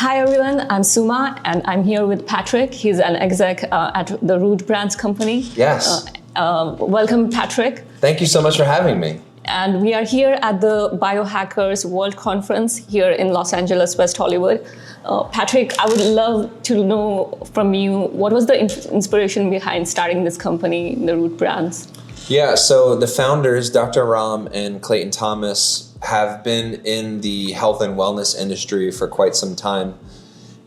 Hi everyone, I'm Suma and I'm here with Patrick. He's an exec at the Root Brands company. Yes. Welcome, Patrick. Thank you so much for having me. And we are here at the Biohackers World Conference here in Los Angeles, West Hollywood. Patrick, I would love to know from you, what was the inspiration behind starting this company, the Root Brands? Yeah, so the founders, Dr. Ram and Clayton Thomas, have been in the health and wellness industry for quite some time.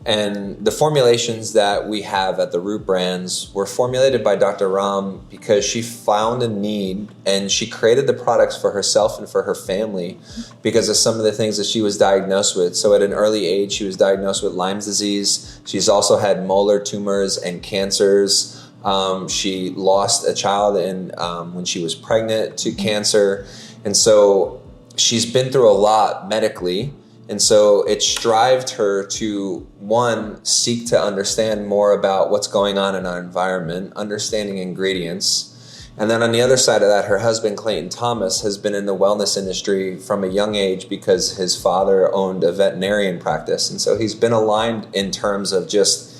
And the formulations that we have at the Root Brands were formulated by Dr. Ram because she found a need and she created the products for herself and for her family because of some of the things that she was diagnosed with. So at an early age, she was diagnosed with Lyme's disease. She's also had molar tumors and cancers. She lost a child when she was pregnant to cancer. And so she's been through a lot medically. And so it strived her to, one, seek to understand more about what's going on in our environment, understanding ingredients. And then on the other side of that, her husband, Clayton Thomas, has been in the wellness industry from a young age because his father owned a veterinarian practice. And so he's been aligned in terms of just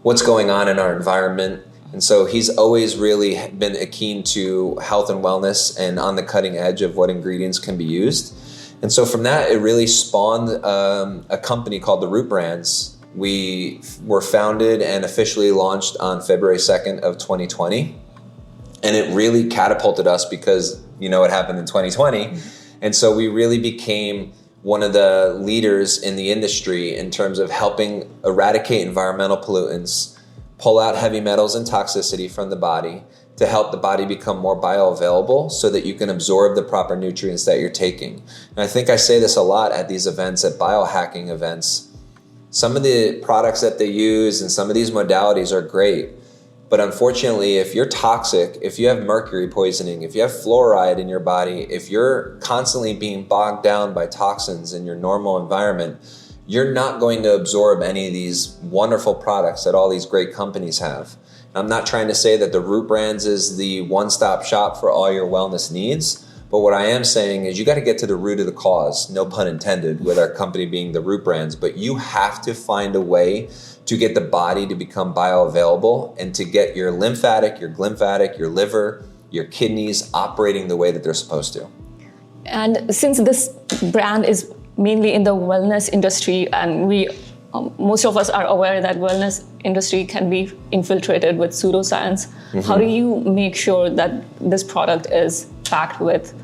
what's going on in our environment. And so he's always really been keen to health and wellness and on the cutting edge of what ingredients can be used. And so from that, it really spawned a company called the Root Brands. We were founded and officially launched on February 2nd of 2020. And it really catapulted us because, you know, it happened in 2020. And so we really became one of the leaders in the industry in terms of helping eradicate environmental pollutants, pull out heavy metals and toxicity from the body to help the body become more bioavailable so that you can absorb the proper nutrients that you're taking. And I think I say this a lot at these events, at biohacking events. Some of the products that they use and some of these modalities are great. But unfortunately, if you're toxic, if you have mercury poisoning, if you have fluoride in your body, if you're constantly being bogged down by toxins in your normal environment, you're not going to absorb any of these wonderful products that all these great companies have. I'm not trying to say that the Root Brands is the one-stop shop for all your wellness needs, but what I am saying is you got to get to the root of the cause, no pun intended, with our company being the Root Brands, but you have to find a way to get the body to become bioavailable and to get your lymphatic, your glymphatic, your liver, your kidneys operating the way that they're supposed to. And since this brand is mainly in the wellness industry, and most of us are aware that wellness industry can be infiltrated with pseudoscience. How do you make sure that this product is backed with,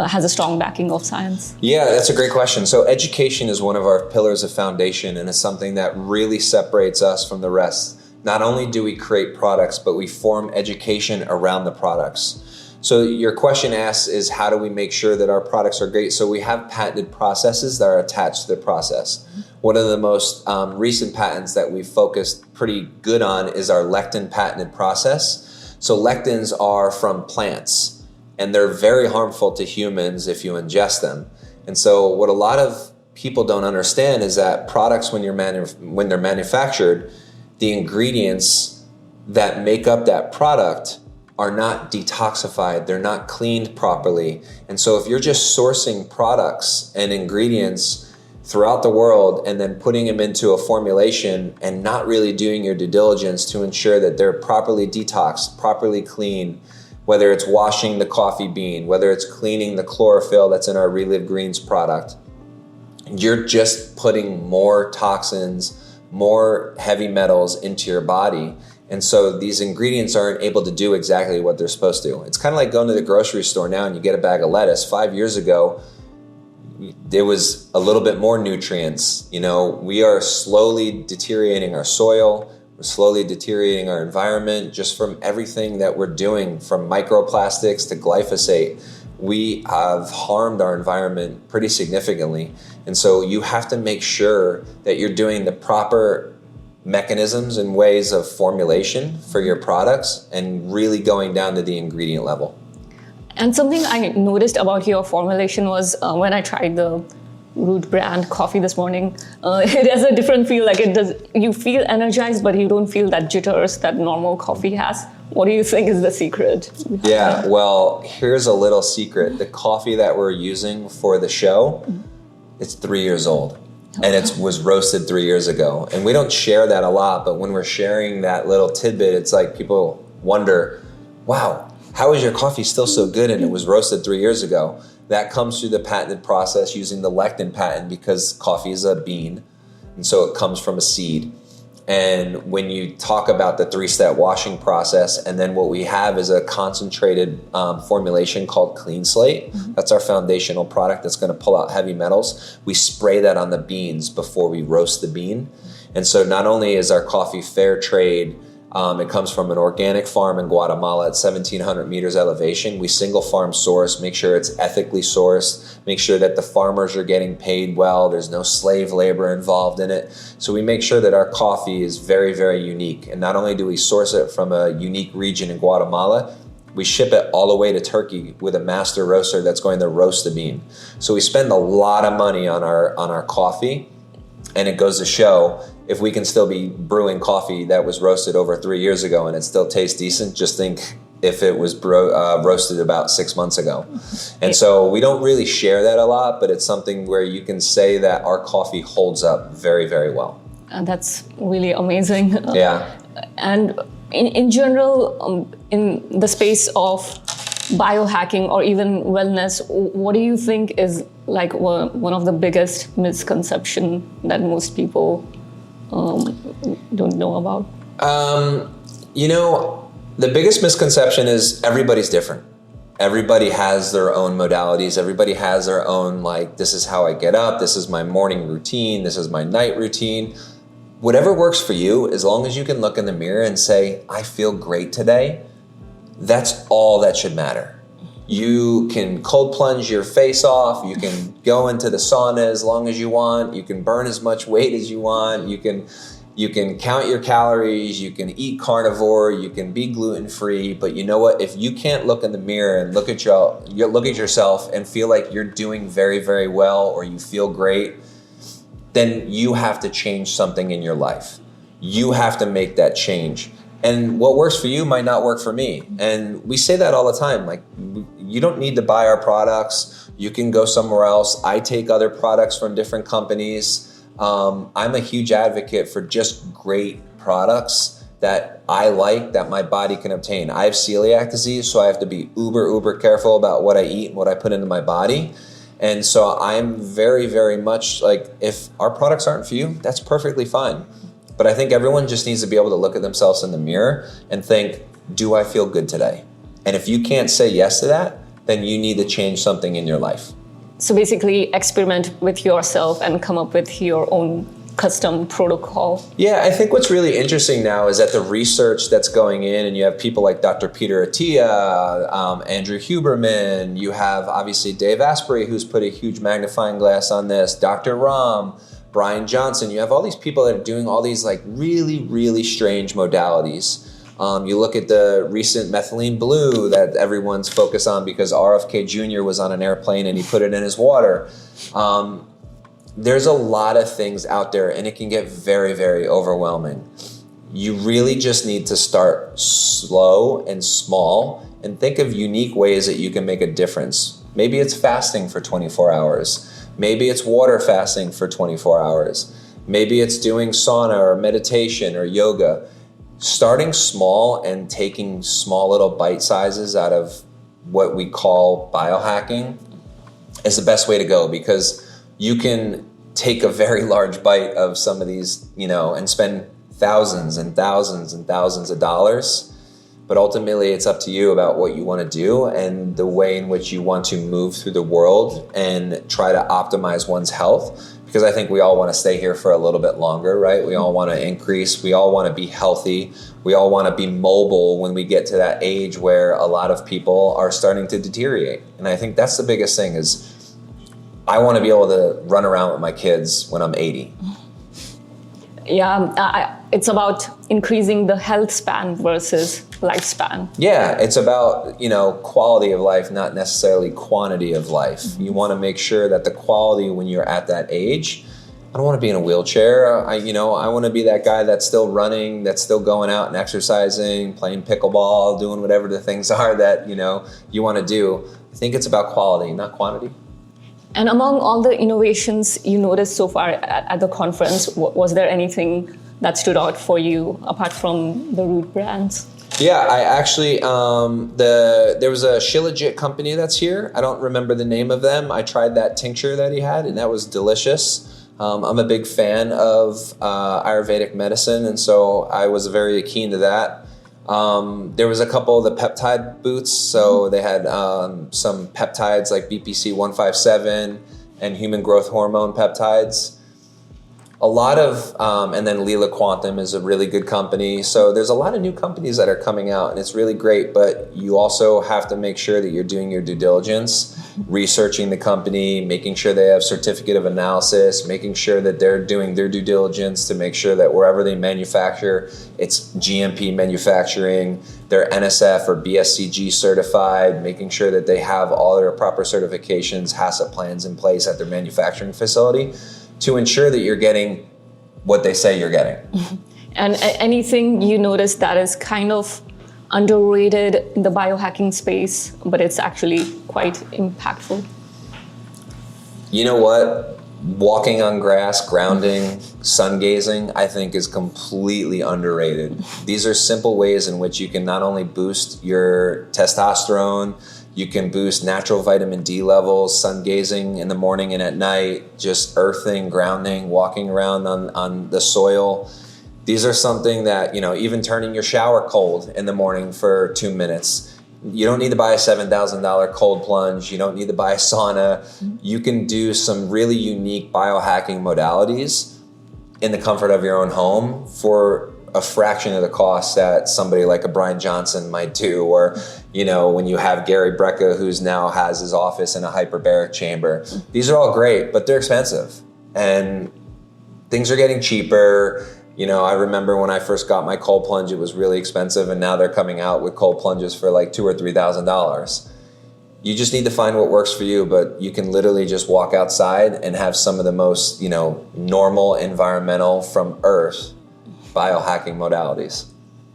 has a strong backing of science? Yeah, that's a great question. So education is one of our pillars of foundation, and it's something that really separates us from the rest. Not only do we create products, but we form education around the products. So your question asks is how do we make sure that our products are great? So we have patented processes that are attached to the process. One of the most recent patents that we've focused pretty good on is our lectin patented process. So lectins are from plants and they're very harmful to humans if you ingest them. And so what a lot of people don't understand is that products when they're manufactured, the ingredients that make up that product are not detoxified, they're not cleaned properly. And so if you're just sourcing products and ingredients throughout the world and then putting them into a formulation and not really doing your due diligence to ensure that they're properly detoxed, properly cleaned, whether it's washing the coffee bean, whether it's cleaning the chlorophyll that's in our Relive Greens product, you're just putting more toxins, more heavy metals into your body. And so these ingredients aren't able to do exactly what they're supposed to. It's kind of like going to the grocery store now and you get a bag of lettuce. 5 years ago, there was a little bit more nutrients. You know, we are slowly deteriorating our soil. We're slowly deteriorating our environment just from everything that we're doing, from microplastics to glyphosate. We have harmed our environment pretty significantly. And so you have to make sure that you're doing the proper mechanisms and ways of formulation for your products and really going down to the ingredient level. And something I noticed about your formulation was when I tried the Root brand coffee this morning, it has a different feel. Like it does, you feel energized, but you don't feel that jitters that normal coffee has. What do you think is the secret? Yeah, well, here's a little secret. The coffee that we're using for the show, it's 3 years old. and it was roasted 3 years ago. And we don't share that a lot, but when we're sharing that little tidbit, it's like people wonder, wow, how is your coffee still so good and it was roasted 3 years ago? That comes through the patented process using the lectin patent, because coffee is a bean, and so it comes from a seed. And when you talk about the 3-step washing process, and then what we have is a concentrated formulation called Clean Slate. That's our foundational product that's going to pull out heavy metals. We spray that on the beans before we roast the bean. And so not only is our coffee fair trade, it comes from an organic farm in Guatemala at 1,700 meters elevation. We single farm source, make sure it's ethically sourced, make sure that the farmers are getting paid well, there's no slave labor involved in it. So we make sure that our coffee is very, very unique. And not only do we source it from a unique region in Guatemala, we ship it all the way to Turkey with a master roaster that's going to roast the bean. So we spend a lot of money on our coffee, and it goes to show, if we can still be brewing coffee that was roasted over 3 years ago and it still tastes decent, just think if it was roasted about 6 months ago. And so we don't really share that a lot, but it's something where you can say that our coffee holds up very, very well. And that's really amazing. Yeah. And in general, in the space of biohacking or even wellness, what do you think is like one of the biggest misconception that most people don't know about? The biggest misconception is everybody's different. Everybody has their own modalities. Everybody has their own, like, this is how I get up. This is my morning routine. This is my night routine. Whatever works for you, as long as you can look in the mirror and say, I feel great today, that's all that should matter. You can cold plunge your face off. You can go into the sauna as long as you want. You can burn as much weight as you want. You can count your calories. You can eat carnivore. You can be gluten-free. But you know what? If you can't look in the mirror and look at yourself and feel like you're doing very, very well, or you feel great, then you have to change something in your life. You have to make that change. And what works for you might not work for me. And we say that all the time. Like, you don't need to buy our products. You can go somewhere else. I take other products from different companies. I'm a huge advocate for just great products that I like, that my body can obtain. I have celiac disease, so I have to be uber careful about what I eat and what I put into my body. And so I'm very, very much like, if our products aren't for you, that's perfectly fine. But I think everyone just needs to be able to look at themselves in the mirror and think, do I feel good today? And if you can't say yes to that, then you need to change something in your life. So basically experiment with yourself and come up with your own custom protocol. Yeah, I think what's really interesting now is that the research that's going in, and you have people like Dr. Peter Attia, Andrew Huberman, you have obviously Dave Asprey, who's put a huge magnifying glass on this, Dr. Ram, Brian Johnson. You have all these people that are doing all these like really, really strange modalities. You look at the recent methylene blue that everyone's focused on because RFK Jr. was on an airplane and he put it in his water. There's a lot of things out there, and it can get very, very overwhelming. You really just need to start slow and small and think of unique ways that you can make a difference. Maybe it's fasting for 24 hours. Maybe it's water fasting for 24 hours. Maybe it's doing sauna or meditation or yoga. Starting small and taking small little bite sizes out of what we call biohacking is the best way to go, because you can take a very large bite of some of these, and spend thousands and thousands and thousands of dollars. But ultimately, it's up to you about what you want to do and the way in which you want to move through the world and try to optimize one's health. Because I think we all want to stay here for a little bit longer, right? We all want to increase. We all want to be healthy. We all want to be mobile when we get to that age where a lot of people are starting to deteriorate. And I think that's the biggest thing is I want to be able to run around with my kids when I'm 80. Yeah, it's about increasing the health span versus lifespan. Yeah, it's about, quality of life, not necessarily quantity of life. Mm-hmm. You want to make sure that the quality when you're at that age, I don't want to be in a wheelchair. I want to be that guy that's still running, that's still going out and exercising, playing pickleball, doing whatever the things are that, you want to do. I think it's about quality, not quantity. And among all the innovations you noticed so far at the conference, was there anything that stood out for you apart from the root brands? Yeah, I actually, there was a Shilajit company that's here. I don't remember the name of them. I tried that tincture that he had, and that was delicious. I'm a big fan of Ayurvedic medicine, and so I was very keen to that. There was a couple of the peptide booths, so they had some peptides like BPC 157 and human growth hormone peptides. A lot of, and then Lila Quantum is a really good company. So there's a lot of new companies that are coming out, and it's really great, but you also have to make sure that you're doing your due diligence, researching the company, making sure they have certificate of analysis, making sure that they're doing their due diligence to make sure that wherever they manufacture, it's GMP manufacturing, they're NSF or BSCG certified, making sure that they have all their proper certifications, HACCP plans in place at their manufacturing facility, to ensure that you're getting what they say you're getting. And anything you notice that is kind of underrated in the biohacking space, but it's actually quite impactful? You know what? Walking on grass, grounding, sun gazing, I think is completely underrated. These are simple ways in which you can not only boost your testosterone, you can boost natural vitamin D levels, sun gazing in the morning and at night, just earthing, grounding, walking around on the soil. These are something that, even turning your shower cold in the morning for 2 minutes. You don't need to buy a $7,000 cold plunge. You don't need to buy a sauna. You can do some really unique biohacking modalities in the comfort of your own home for a fraction of the cost that somebody like a Brian Johnson might do, or when you have Gary Brecka, who's now has his office in a hyperbaric chamber. These are all great, but they're expensive, and things are getting cheaper. I remember when I first got my cold plunge, it was really expensive, and now they're coming out with cold plunges for like $2,000 or $3,000. You just need to find what works for you, but you can literally just walk outside and have some of the most, normal environmental from Earth biohacking modalities.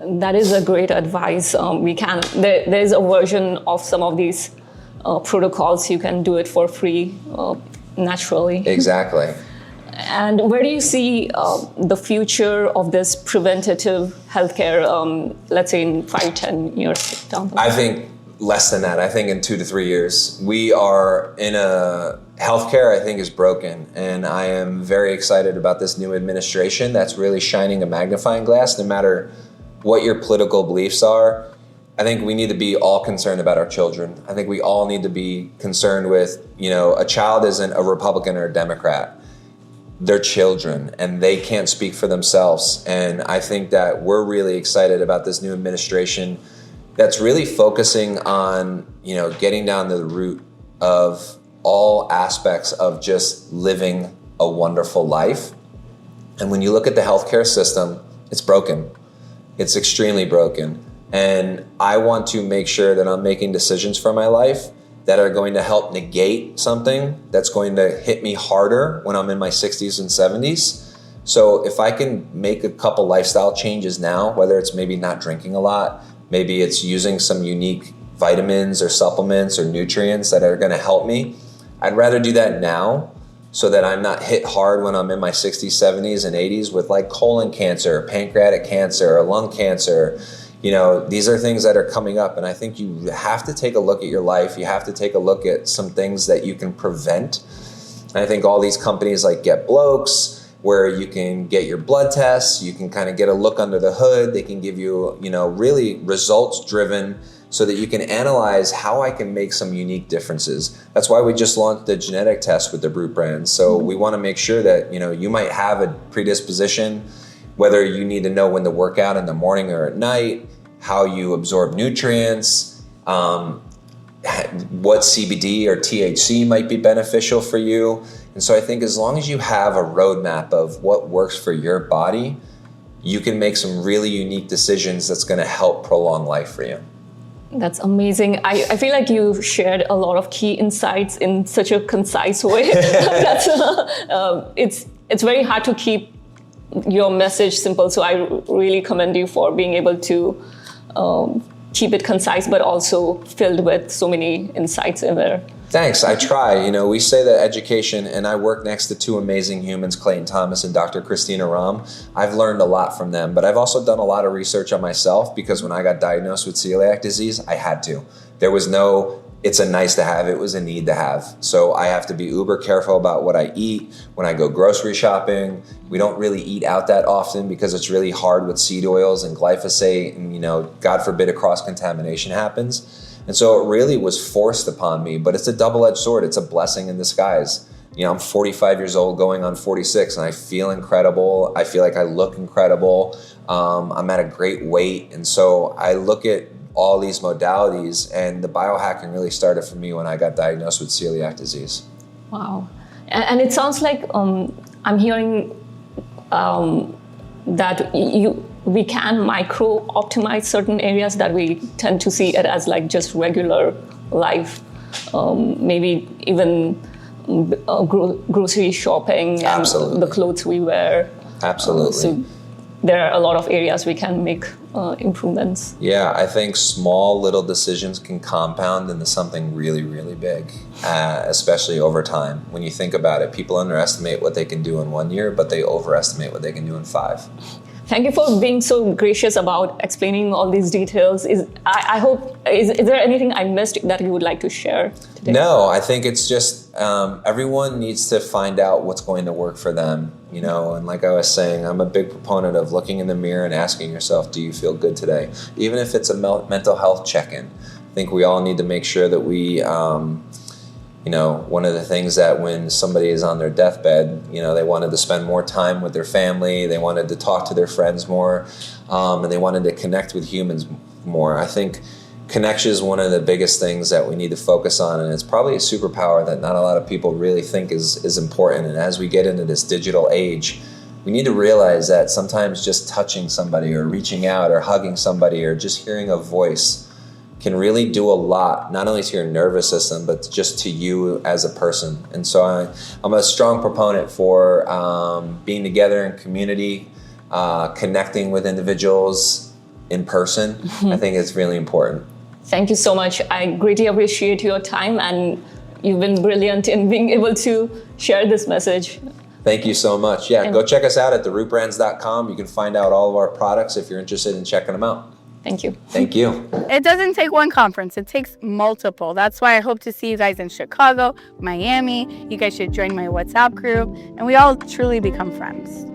That is a great advice. There's a version of some of these protocols. You can do it for free, naturally. Exactly. And where do you see the future of this preventative healthcare, let's say in 5-10 years down the line? I think less than that. I think in 2 to 3 years. We are in a healthcare, I think, is broken. And I am very excited about this new administration that's really shining a magnifying glass. No matter what your political beliefs are, I think we need to be all concerned about our children. I think we all need to be concerned with, a child isn't a Republican or a Democrat. They're children, and they can't speak for themselves. And I think that we're really excited about this new administration that's really focusing on, getting down to the root of all aspects of just living a wonderful life. And when you look at the healthcare system, it's broken. It's extremely broken. And I want to make sure that I'm making decisions for my life that are going to help negate something that's going to hit me harder when I'm in my 60s and 70s. So if I can make a couple lifestyle changes now, whether it's maybe not drinking a lot, maybe it's using some unique vitamins or supplements or nutrients that are going to help me, I'd rather do that now so that I'm not hit hard when I'm in my 60s, 70s, and 80s with like colon cancer, pancreatic cancer, or lung cancer. These are things that are coming up, and I think you have to take a look at your life. You have to take a look at some things that you can prevent. And I think all these companies like Get Blokes, where you can get your blood tests, you can kind of get a look under the hood. They can give you, really results driven so that you can analyze how I can make some unique differences. That's why we just launched the genetic test with the Brute brand. So we want to make sure that, you might have a predisposition, whether you need to know when to work out in the morning or at night, how you absorb nutrients, what CBD or THC might be beneficial for you. And so I think as long as you have a roadmap of what works for your body, you can make some really unique decisions that's going to help prolong life for you. That's amazing. I feel like you shared a lot of key insights in such a concise way. It's very hard to keep your message simple. So I really commend you for being able to keep it concise, but also filled with so many insights in there. Thanks. I try. You know, we say that education, and I work next to two amazing humans, Clayton Thomas and Dr. Christina Ram. I've learned a lot from them, but I've also done a lot of research on myself because when I got diagnosed with celiac disease, I had to. There was no, it's a nice to have, it was a need to have. So I have to be uber careful about what I eat when I go grocery shopping. We don't really eat out that often because it's really hard with seed oils and glyphosate, and, you know, God forbid a cross-contamination happens. And so it really was forced upon me, but it's a double-edged sword. It's a blessing in disguise. You know, I'm 45 years old going on 46 and I feel incredible. I feel like I look incredible. I'm at a great weight. And so I look at all these modalities, and the biohacking really started for me when I got diagnosed with celiac disease. Wow. And it sounds like I'm hearing that we can micro-optimize certain areas that we tend to see it as like just regular life, maybe even grocery shopping and the clothes we wear. Absolutely. So there are a lot of areas we can make improvements. Yeah, I think small little decisions can compound into something really, really big, especially over time. When you think about it, people underestimate what they can do in 1 year, but they overestimate what they can do in 5. Thank you for being so gracious about explaining all these details. I hope, is there anything I missed that you would like to share today? No, I think it's just everyone needs to find out what's going to work for them, you know, and like I was saying, I'm a big proponent of looking in the mirror and asking yourself, do you feel good today? Even if it's a mental health check-in. I think we all need to make sure that we, you know, one of the things that when somebody is on their deathbed, you know, they wanted to spend more time with their family, they wanted to talk to their friends more, and they wanted to connect with humans more. I think connection is one of the biggest things that we need to focus on, and it's probably a superpower that not a lot of people really think is important. And as we get into this digital age, we need to realize that sometimes just touching somebody or reaching out or hugging somebody or just hearing a voice can really do a lot, not only to your nervous system, but just to you as a person. And so I'm a strong proponent for being together in community, connecting with individuals in person. I think it's really important. Thank you so much. I greatly appreciate your time, and you've been brilliant in being able to share this message. Thank you so much. Yeah, go check us out at therootbrands.com. You can find out all of our products if you're interested in checking them out. Thank you. Thank you. It doesn't take one conference. It takes multiple. That's why I hope to see you guys in Chicago, Miami. You guys should join my WhatsApp group, and we all truly become friends.